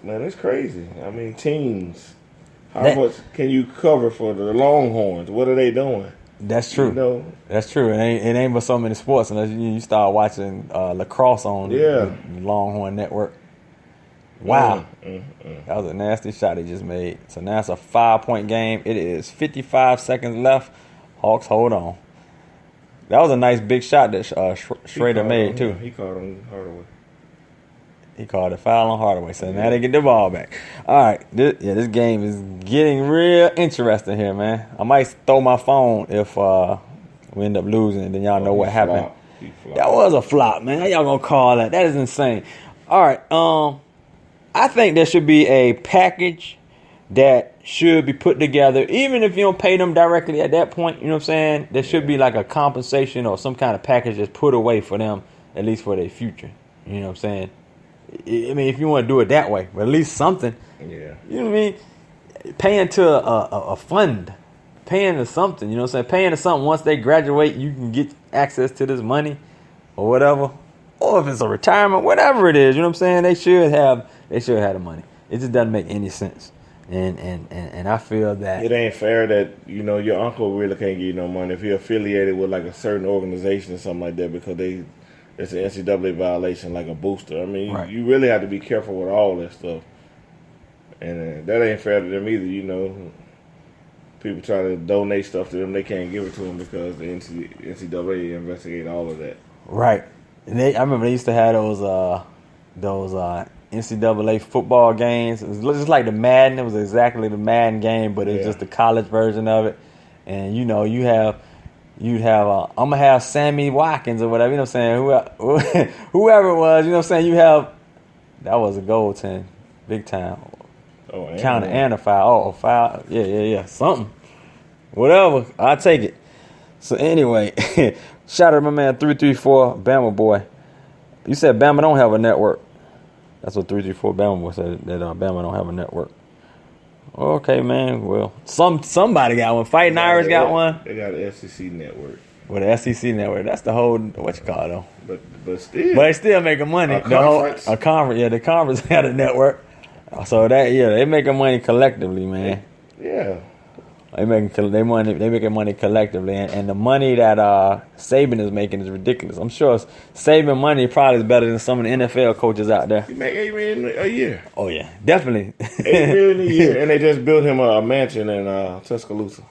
man, it's crazy. I mean, teams. How much can you cover for the Longhorns? What are they doing? That's true. You know? That's true. It ain't but so many sports unless you start watching lacrosse on the Longhorn Network. Wow. That was a nasty shot he just made. So now it's a 5-point game. It is 55 seconds left. Hawks hold on. That was a nice big shot that Schrader made, too. He called him Hardaway. He called a foul on Hardaway. So now they get the ball back. All right. This game is getting real interesting here, man. I might throw my phone if we end up losing, and then y'all know what happened. That was a flop, man. How y'all gonna call that? That is insane. All right. I think there should be a package that should be put together, even if you don't pay them directly at that point. You know what I'm saying? There should be like a compensation or some kind of package that's put away for them, at least for their future. You know what I'm saying? I mean, if you want to do it that way, but at least something. Yeah. You know what I mean? Paying to a fund, paying to something. You know what I'm saying? Paying to something. Once they graduate, you can get access to this money or whatever. Or if it's a retirement, whatever it is. You know what I'm saying? They should have the money. It just doesn't make any sense. And I feel that it ain't fair that, you know, your uncle really can't give you no money if you're affiliated with like a certain organization or something like that because it's an NCAA violation, like a booster. I mean, you really have to be careful with all that stuff. And that ain't fair to them either, you know. People try to donate stuff to them, they can't give it to them because the NCAA investigate all of that. Right. And I remember they used to have those NCAA football games. It was just like the Madden. It was exactly the Madden game, but it's just the college version of it. And you know, you'd have I'm gonna have Sammy Watkins or whatever. You know what I'm saying? Whoever it was. You know what I'm saying? That was a goaltend, big time. Counter and a foul. Foul. Yeah. Something. Whatever. I'll take it. So anyway, shout out to my man 334 Bama boy. You said Bama don't have a network. That's what 334 Bama boy said, that Bama don't have a network. Okay, man. Well, somebody got one. Fighting Irish got one. They got an SEC network. Well, the SEC network. That's the whole what you call it though. But still. But they still making money. A conference. A conference. Yeah, the conference had a network. So they making money collectively, man. Yeah. They making money collectively, and the money that Saban is making is ridiculous. I'm sure Saban money probably is better than some of the NFL coaches out there. He make $8 million a year. Oh yeah, definitely. $8 million a year, and they just built him a mansion in Tuscaloosa.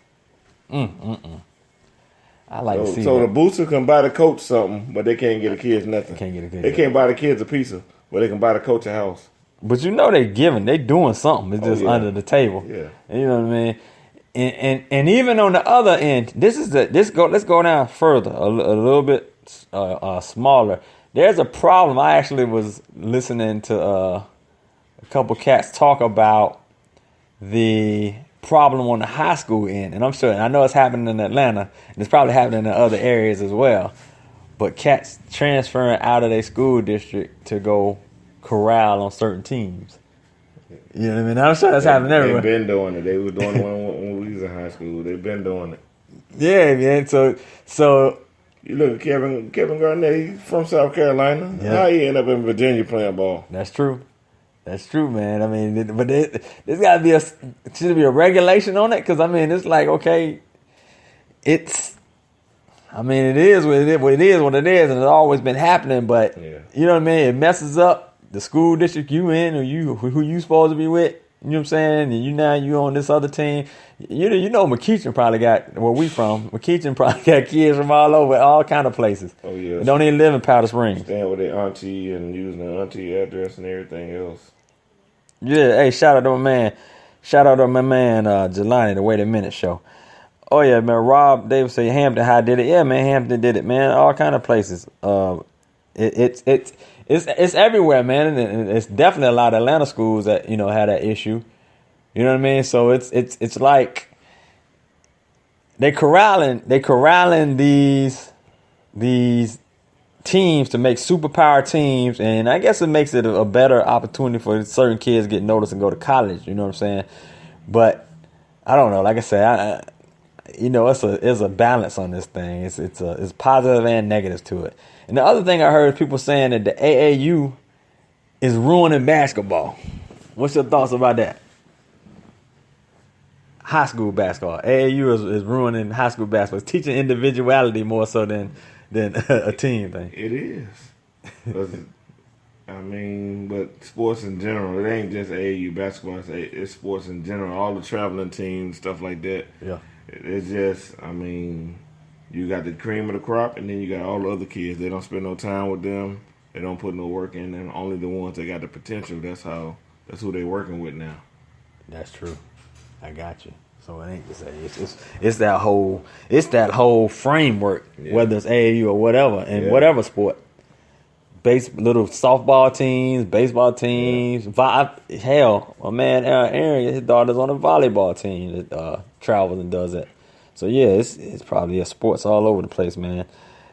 I like to see. So the booster can buy the coach something, but they can't get the kids nothing. They can't buy the kids a pizza, but they can buy the coach a house. But you know they doing something. It's just under the table. Yeah, and you know what I mean. And even on the other end, let's go down further, a little bit smaller. There's a problem. I actually was listening to a couple cats talk about the problem on the high school end, and I know it's happening in Atlanta, and it's probably happening in other areas as well. But cats transferring out of their school district to go corral on certain teams. You know what I mean? I'm sure that's happening everywhere. They've been doing it. They were doing it when we was in high school. They've been doing it. Yeah, man. So you look at Kevin Garnett. He's from South Carolina. Yeah. How he end up in Virginia playing ball? That's true, man. I mean, but there's got to be should be a regulation on it because I mean, it's like okay, it is what it is, and it's always been happening. But you know what I mean? It messes up the school district you in, or who you supposed to be with. You know what I'm saying? And you on this other team. You know McKeachin probably got where we from. McKeachin probably got kids from all over, all kind of places. Oh yeah. Don't even live in Powder Springs. Staying with their auntie and using their auntie address and everything else. Yeah, hey, shout out to my man. Jelani, the Wait a Minute show. Oh yeah, man. Rob Davis say Hampton High did it. Yeah, man, Hampton did it, man. All kind of places. It's everywhere, man, and it's definitely a lot of Atlanta schools that had that issue. You know what I mean? So it's like they corralling these teams to make superpower teams, and I guess it makes it a better opportunity for certain kids to get noticed and go to college. You know what I'm saying? But I don't know. Like I said, it's a balance on this thing. It's positive and negatives to it. And the other thing I heard people saying that the AAU is ruining basketball. What's your thoughts about that? High school basketball. AAU is ruining high school basketball. It's teaching individuality more so than a team thing. It is. But sports in general, it ain't just AAU basketball. It's sports in general. All the traveling teams, stuff like that. Yeah. It's just, you got the cream of the crop, and then you got all the other kids. They don't spend no time with them. They don't put no work in, and only the ones that got the potential. That's who they working with now. That's true. I got you. So it ain't to say it's that whole framework, whether it's AAU or whatever, and whatever sport. Little softball teams, baseball teams. Hell, my man Aaron, his daughter's on a volleyball team that travels and does it. So yeah, it's probably sports all over the place, man.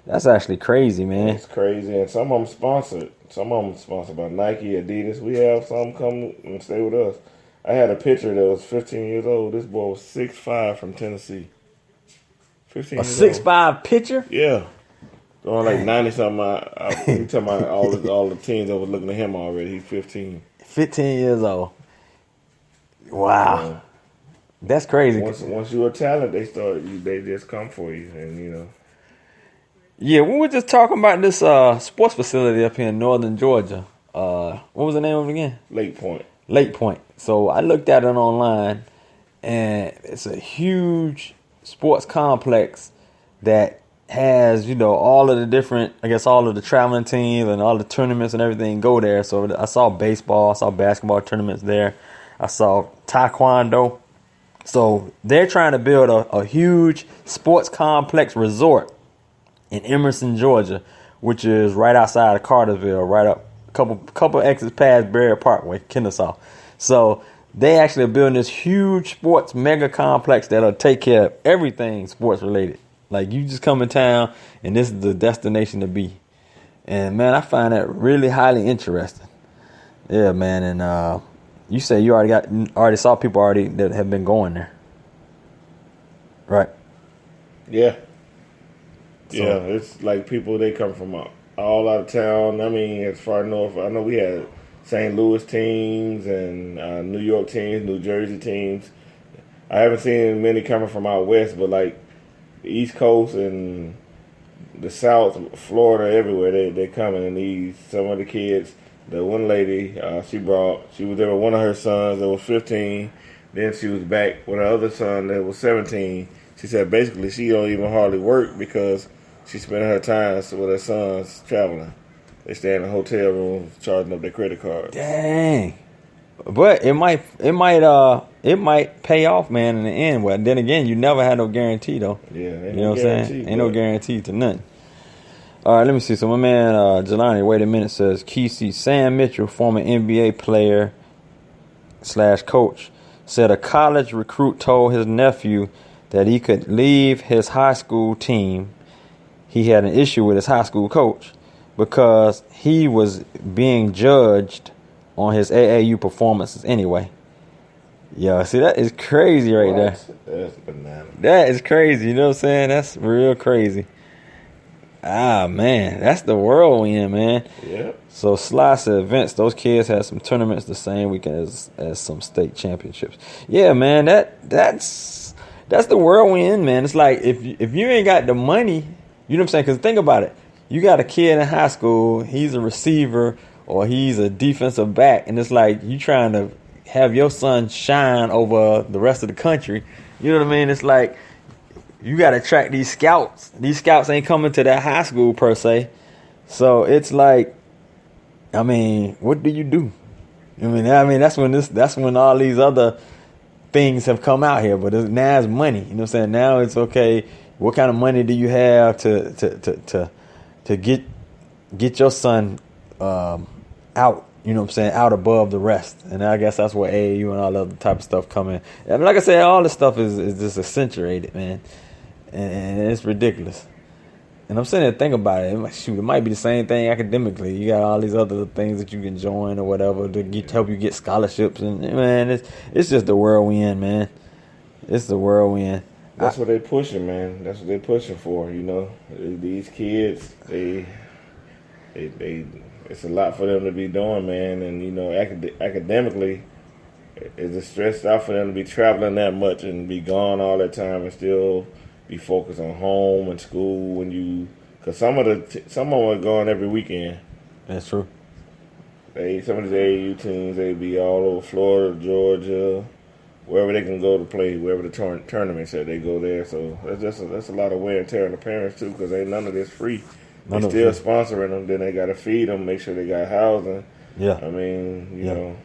That's actually crazy, man. It's crazy, and some of them sponsored. Some of them sponsored by Nike, Adidas. We have some come and stay with us. I had a pitcher that was 15 years old. This boy was 6'5" from Tennessee. 15 years old. 6'5" pitcher? Yeah. Going like 90-something. You talking about all the teams that was looking at him already. He's 15. 15 years old. Wow. That's crazy. Once you're a talent, they just come for you, and Yeah, we were just talking about this sports facility up here in northern Georgia. What was the name of it again? Lake Point. Lake Point. So I looked at it online, and it's a huge sports complex that has, all of the different, all of the traveling teams and all the tournaments and everything go there. So I saw baseball, I saw basketball tournaments there. I saw taekwondo. So they're trying to build a huge sports complex resort in Emerson, Georgia, which is right outside of Cartersville, right up a couple exits past Barrier Parkway, Kennesaw. So they actually are building this huge sports mega complex that'll take care of everything sports related. Like, you just come in town and this is the destination to be. And man, I find that really highly interesting. Yeah, man. And you say you already saw people that have been going there, right? Yeah. Yeah, it's like people, they come from all out of town. As far north, I know we had St. Louis teams and New York teams, New Jersey teams. I haven't seen many coming from out west, but like the East Coast and the South, Florida, everywhere, they're coming. And some of the kids, the one lady, she was there with one of her sons that was 15. Then she was back with her other son that was 17. She said basically she don't even hardly work because she spent her time with her sons traveling. They stay in a hotel room charging up their credit cards. Dang. But it might pay off, man, in the end. Well, then again, you never had no guarantee, though. Yeah, you know what I'm saying? Ain't no guarantee to nothing. All right, let me see. So my man Jelani, wait a minute, says Kysii, Sam Mitchell, former NBA player / coach, said a college recruit told his nephew that he could leave his high school team. He had an issue with his high school coach because he was being judged on his AAU performances anyway. Yo, see, that is crazy right there. That's bananas. That is crazy. You know what I'm saying? That's real crazy. Ah, man. That's the world we in, man. Yep. So Sly said, Vince, those kids had some tournaments the same weekend as some state championships. Yeah, man. That's the world we in, man. It's like if you ain't got the money, you know what I'm saying? Because think about it. You got a kid in high school, he's a receiver or he's a defensive back, and it's like you trying to have your son shine over the rest of the country. You know what I mean? It's like you got to track these scouts. These scouts ain't coming to that high school per se. So it's like, what do you do? That's when all these other things have come out here. But now it's money. You know what I'm saying? Now it's okay. What kind of money do you have to get your son out? You know what I'm saying? Out above the rest. And I guess that's where AAU and all the other type of stuff come in. And like I said, all this stuff is just accentuated, man. And it's ridiculous. And I'm sitting there thinking about it. It might be the same thing academically. You got all these other things that you can join or whatever to help you get scholarships. And man, it's just the world we in, man. It's the world we in. That's what they pushing, man. That's what they pushing for, you know. These kids, they it's a lot for them to be doing, man. And, you know, academically, Is it stressed out for them to be traveling that much and be gone all that time and still be focused on home and school when you? Because some of them are gone every weekend. That's true. Some of these AAU teams, they be all over Florida, Georgia, wherever they can go to play, wherever the tournament said they go there. So that's a lot of wear and tear on the parents too, because ain't none of this free. They still sponsoring them. Then they got to feed them, make sure they got housing. Yeah. I mean, you know.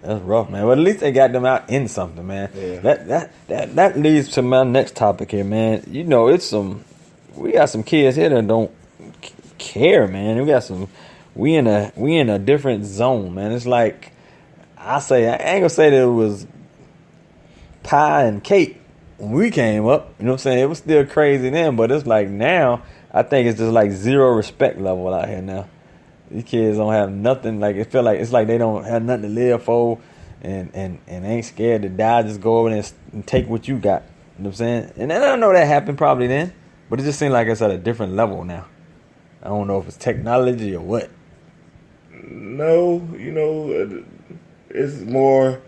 That's rough, man. But at least they got them out in something, man. Yeah. That leads to my next topic here, man. You know, we got some kids here that don't care, man. We in a different zone, man. It's like I ain't gonna say that it was pie and cake when we came up. You know what I'm saying? It was still crazy then, but it's like now I think it's just like zero respect level out here now. These kids don't have nothing. Like it's like they don't have nothing to live for, and ain't scared to die. Just go over there and take what you got. You know what I'm saying? And I know that happened probably then, but it just seems like it's at a different level now. I don't know if it's technology or what. No, you know, it's more.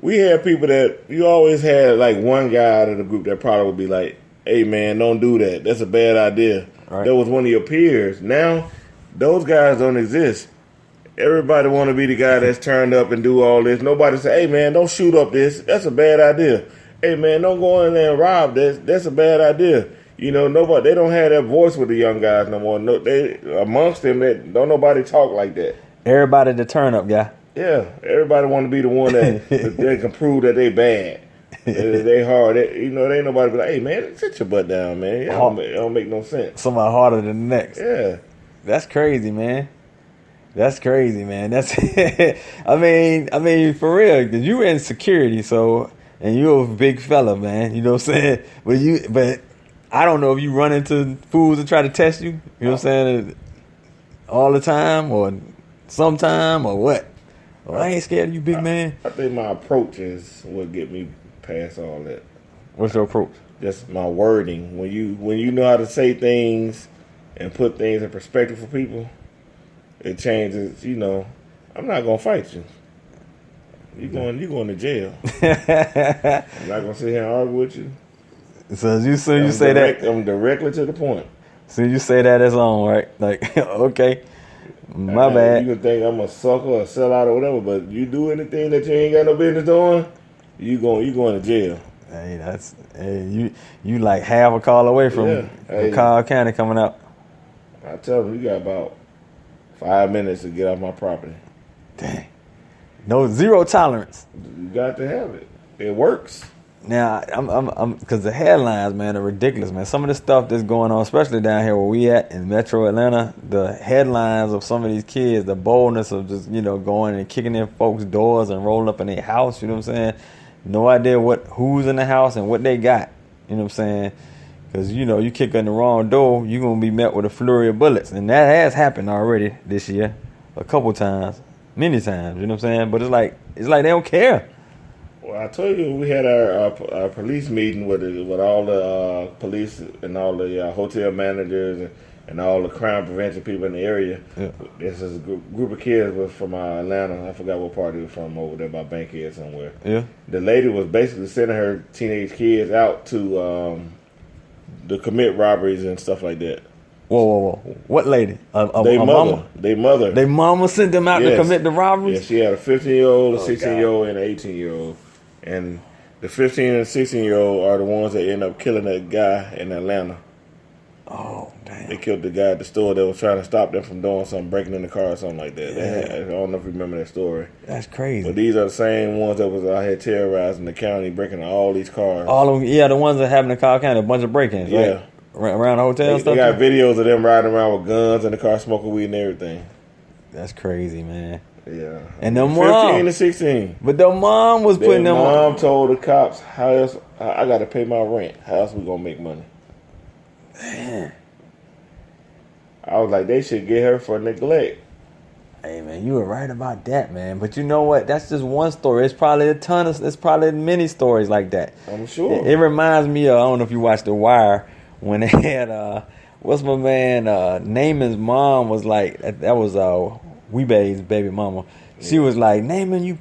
We had people that you always had like one guy out of the group that probably would be like, "Hey man, don't do that. That's a bad idea." Right. That was one of your peers. Now. Those guys don't exist. Everybody want to be the guy that's turned up and do all this. Nobody say, "Hey man, don't shoot up this. That's a bad idea." "Hey man, don't go in there and rob this. That's a bad idea." You know, they don't have that voice with the young guys no more. No, they amongst them, don't nobody talk like that. Everybody the turn up guy. Yeah, everybody want to be the one that they can prove that they bad. They hard. They ain't nobody be like, "Hey man, sit your butt down, man. It don't make no sense." Somebody harder than the next. Yeah. That's crazy, man. That's I mean, for real, because you in security, and you're a big fella, man. You know what I'm saying? But I don't know if you run into fools that try to test you. You know what I'm saying? All the time, or sometime, or what? Well, I ain't scared of you, big man. I think my approach is what get me past all that. What's your approach? Just my wording. When you know how to say things and put things in perspective for people, it changes. You know, I'm not gonna fight you. You going to jail. I'm not gonna sit here and argue with you. So you say that I'm directly to the point. So you say that as on, right? Like, okay, my bad. You can think I'm a sucker or sell out or whatever, but you do anything that you ain't got no business doing, you going to jail. Hey, you like half a call away from Cobb County coming up. I tell them, you got about 5 minutes to get off my property. Dang. No, zero tolerance. You got to have it. It works. Now, I'm because the headlines, man, are ridiculous, man. Some of the stuff that's going on, especially down here where we at in Metro Atlanta, the headlines of some of these kids, the boldness of just, going and kicking in folks' doors and rolling up in their house, you know what I'm saying? No idea who's in the house and what they got, you know what I'm saying? Because, you kick in the wrong door, you're going to be met with a flurry of bullets. And that has happened already this year a couple times, many times, you know what I'm saying? But it's like they don't care. Well, I told you we had our police meeting with all the police and all the hotel managers and all the crime prevention people in the area. Yeah. This is a group of kids from Atlanta. I forgot what part they were from, over there by Bankhead somewhere. Yeah. The lady was basically sending her teenage kids out to commit robberies and stuff like that. Whoa. What lady? They mother. They mama sent them out to commit the robberies? Yeah, she had a 15-year-old, a 16-year-old, and an 18-year-old. And the 15 and 16-year-old are the ones that end up killing that guy in Atlanta. Oh, damn. They killed the guy at the store that was trying to stop them from doing something, breaking in the car or something like that. Yeah. I don't know if you remember that story. That's crazy. But these are the same ones that was out here terrorizing the county, breaking all these cars. All of them, the ones that happened in Cobb County, a bunch of break-ins, right? Around the hotel and stuff? They got videos of them riding around with guns in the car, smoking weed and everything. That's crazy, man. Yeah. And the mom. 15 to 16. But the mom was putting them on. Mom told the cops, how else, I got to pay my rent. How else we going to make money? Man. I was like, they should get her for neglect. Hey, man, you were right about that, man. But you know what? That's just one story. It's probably many stories like that. I'm sure. It reminds me of, I don't know if you watched The Wire, when they had, what's my man, Naaman's mom was like, that was Weebay's baby mama. She was like, Naaman, you